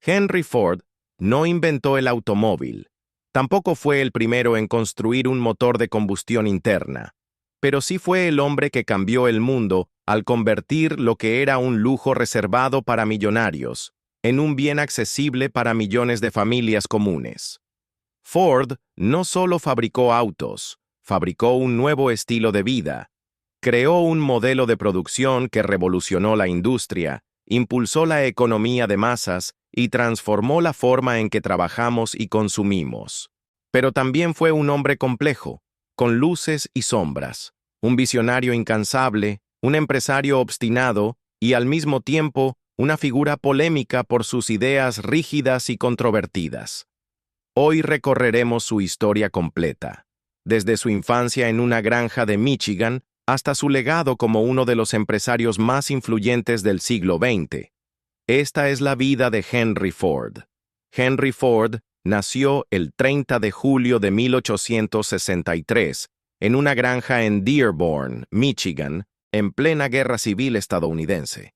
Henry Ford no inventó el automóvil. Tampoco fue el primero en construir un motor de combustión interna, pero sí fue el hombre que cambió el mundo al convertir lo que era un lujo reservado para millonarios en un bien accesible para millones de familias comunes. Ford no solo fabricó autos, fabricó un nuevo estilo de vida, creó un modelo de producción que revolucionó la industria, impulsó la economía de masas y transformó la forma en que trabajamos y consumimos. Pero también fue un hombre complejo, con luces y sombras, un visionario incansable, un empresario obstinado y al mismo tiempo una figura polémica por sus ideas rígidas y controvertidas. Hoy recorreremos su historia completa, desde su infancia en una granja de Michigan hasta su legado como uno de los empresarios más influyentes del siglo XX. Esta es la vida de Henry Ford. Henry Ford nació el 30 de julio de 1863 en una granja en Dearborn, Michigan, en plena Guerra Civil estadounidense.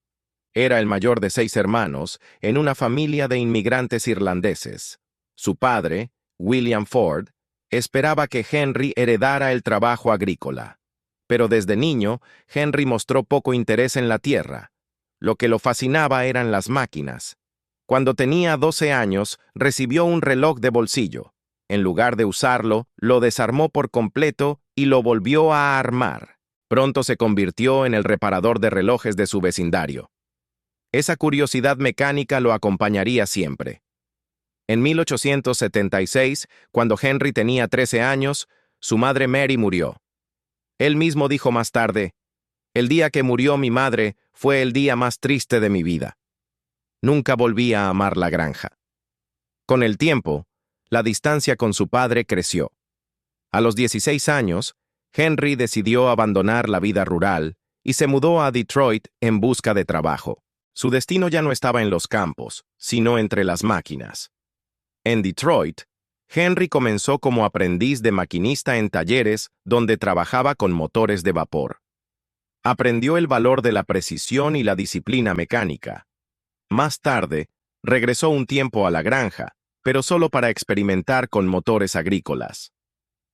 Era el mayor de 6 hermanos en una familia de inmigrantes irlandeses. Su padre, William Ford, esperaba que Henry heredara el trabajo agrícola. Pero desde niño, Henry mostró poco interés en la tierra. Lo que lo fascinaba eran las máquinas. Cuando tenía 12 años, recibió un reloj de bolsillo. En lugar de usarlo, lo desarmó por completo y lo volvió a armar. Pronto se convirtió en el reparador de relojes de su vecindario. Esa curiosidad mecánica lo acompañaría siempre. En 1876, cuando Henry tenía 13 años, su madre Mary murió. Él mismo dijo más tarde, «El día que murió mi madre fue el día más triste de mi vida. Nunca volví a amar la granja». Con el tiempo, la distancia con su padre creció. A los 16 años, Henry decidió abandonar la vida rural y se mudó a Detroit en busca de trabajo. Su destino ya no estaba en los campos, sino entre las máquinas. En Detroit, Henry comenzó como aprendiz de maquinista en talleres donde trabajaba con motores de vapor. Aprendió el valor de la precisión y la disciplina mecánica. Más tarde, regresó un tiempo a la granja, pero solo para experimentar con motores agrícolas.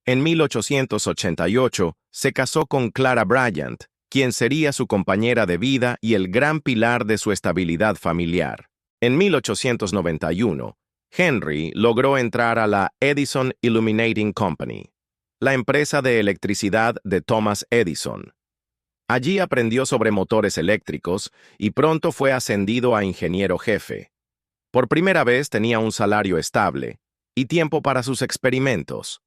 En 1888, se casó con Clara Bryant, quien sería su compañera de vida y el gran pilar de su estabilidad familiar. En 1891, Henry logró entrar a la Edison Illuminating Company, la empresa de electricidad de Thomas Edison. Allí aprendió sobre motores eléctricos y pronto fue ascendido a ingeniero jefe. Por primera vez tenía un salario estable y tiempo para sus experimentos.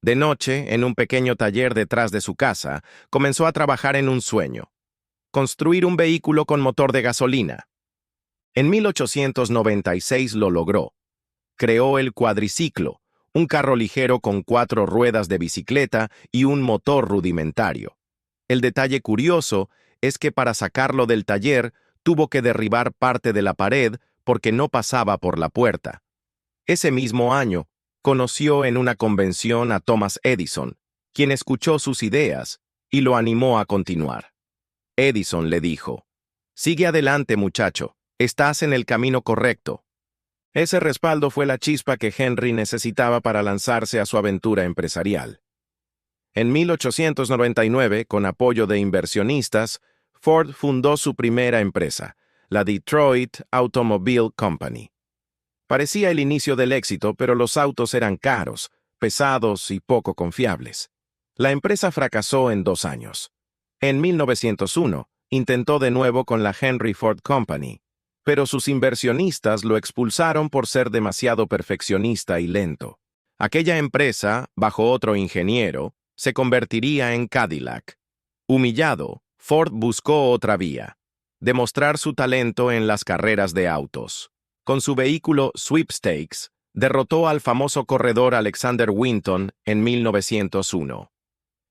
De noche, en un pequeño taller detrás de su casa, comenzó a trabajar en un sueño: construir un vehículo con motor de gasolina. En 1896 lo logró. Creó el cuadriciclo, un carro ligero con 4 ruedas de bicicleta y un motor rudimentario. El detalle curioso es que para sacarlo del taller tuvo que derribar parte de la pared porque no pasaba por la puerta. Ese mismo año, conoció en una convención a Thomas Edison, quien escuchó sus ideas y lo animó a continuar. Edison le dijo, «Sigue adelante, muchacho, estás en el camino correcto». Ese respaldo fue la chispa que Henry necesitaba para lanzarse a su aventura empresarial. En 1899, con apoyo de inversionistas, Ford fundó su primera empresa, la Detroit Automobile Company. Parecía el inicio del éxito, pero los autos eran caros, pesados y poco confiables. La empresa fracasó en 2 años. En 1901, intentó de nuevo con la Henry Ford Company, pero sus inversionistas lo expulsaron por ser demasiado perfeccionista y lento. Aquella empresa, bajo otro ingeniero, se convertiría en Cadillac. Humillado, Ford buscó otra vía: demostrar su talento en las carreras de autos. Con su vehículo Sweepstakes, derrotó al famoso corredor Alexander Winton en 1901.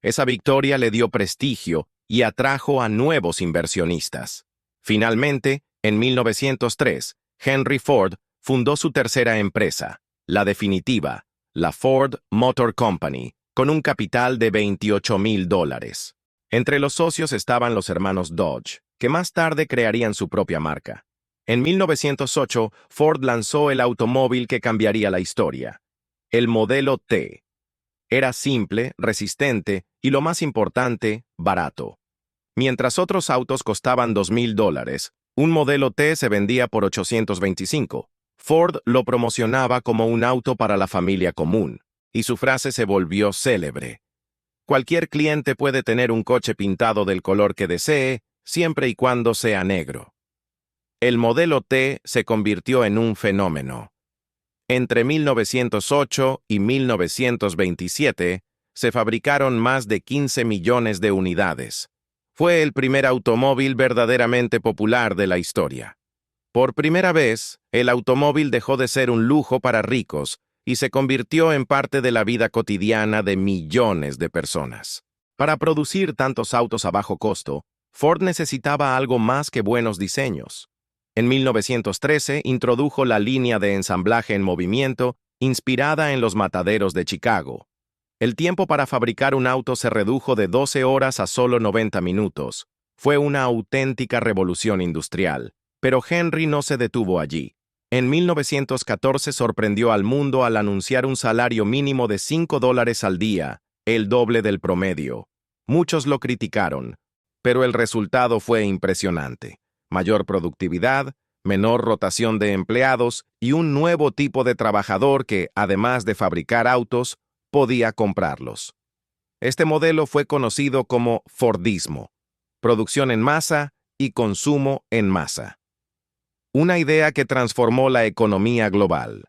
Esa victoria le dio prestigio y atrajo a nuevos inversionistas. Finalmente, en 1903, Henry Ford fundó su tercera empresa, la definitiva, la Ford Motor Company, con un capital de $28,000. Entre los socios estaban los hermanos Dodge, que más tarde crearían su propia marca. En 1908, Ford lanzó el automóvil que cambiaría la historia. El modelo T. Era simple, resistente y, lo más importante, barato. Mientras otros autos costaban $2,000, un modelo T se vendía por 825. Ford lo promocionaba como un auto para la familia común, y su frase se volvió célebre. Cualquier cliente puede tener un coche pintado del color que desee, siempre y cuando sea negro. El modelo T se convirtió en un fenómeno. Entre 1908 y 1927, se fabricaron más de 15 millones de unidades. Fue el primer automóvil verdaderamente popular de la historia. Por primera vez, el automóvil dejó de ser un lujo para ricos y se convirtió en parte de la vida cotidiana de millones de personas. Para producir tantos autos a bajo costo, Ford necesitaba algo más que buenos diseños. En 1913 introdujo la línea de ensamblaje en movimiento, inspirada en los mataderos de Chicago. El tiempo para fabricar un auto se redujo de 12 horas a solo 90 minutos. Fue una auténtica revolución industrial. Pero Henry no se detuvo allí. En 1914 sorprendió al mundo al anunciar un salario mínimo de $5 al día, el doble del promedio. Muchos lo criticaron, pero el resultado fue impresionante. Mayor productividad, menor rotación de empleados y un nuevo tipo de trabajador que, además de fabricar autos, podía comprarlos. Este modelo fue conocido como Fordismo, producción en masa y consumo en masa. Una idea que transformó la economía global.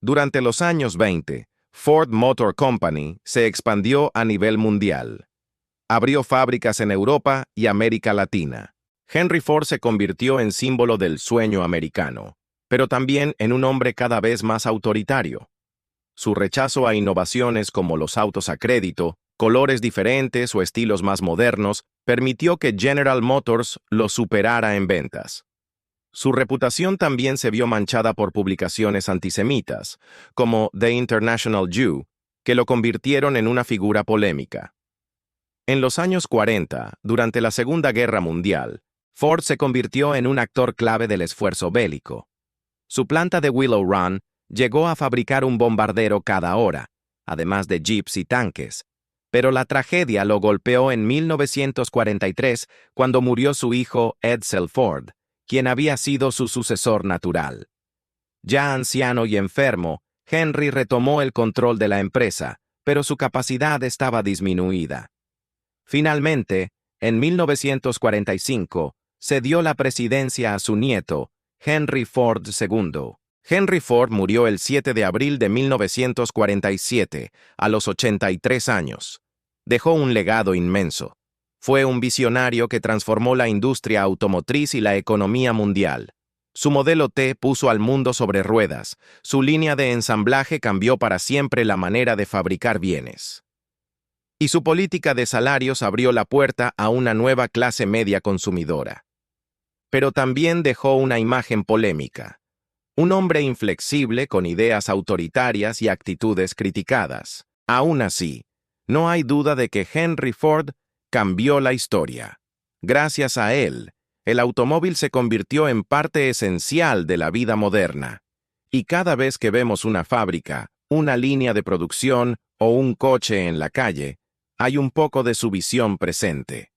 Durante los años 20, Ford Motor Company se expandió a nivel mundial. Abrió fábricas en Europa y América Latina. Henry Ford se convirtió en símbolo del sueño americano, pero también en un hombre cada vez más autoritario. Su rechazo a innovaciones como los autos a crédito, colores diferentes o estilos más modernos, permitió que General Motors lo superara en ventas. Su reputación también se vio manchada por publicaciones antisemitas, como The International Jew, que lo convirtieron en una figura polémica. En los años 40, durante la Segunda Guerra Mundial, Ford se convirtió en un actor clave del esfuerzo bélico. Su planta de Willow Run llegó a fabricar un bombardero cada hora, además de jeeps y tanques. Pero la tragedia lo golpeó en 1943, cuando murió su hijo Edsel Ford, quien había sido su sucesor natural. Ya anciano y enfermo, Henry retomó el control de la empresa, pero su capacidad estaba disminuida. Finalmente, en 1945, cedió la presidencia a su nieto, Henry Ford II. Henry Ford murió el 7 de abril de 1947, a los 83 años. Dejó un legado inmenso. Fue un visionario que transformó la industria automotriz y la economía mundial. Su modelo T puso al mundo sobre ruedas. Su línea de ensamblaje cambió para siempre la manera de fabricar bienes. Y su política de salarios abrió la puerta a una nueva clase media consumidora. Pero también dejó una imagen polémica. Un hombre inflexible con ideas autoritarias y actitudes criticadas. Aún así, no hay duda de que Henry Ford cambió la historia. Gracias a él, el automóvil se convirtió en parte esencial de la vida moderna. Y cada vez que vemos una fábrica, una línea de producción o un coche en la calle, hay un poco de su visión presente.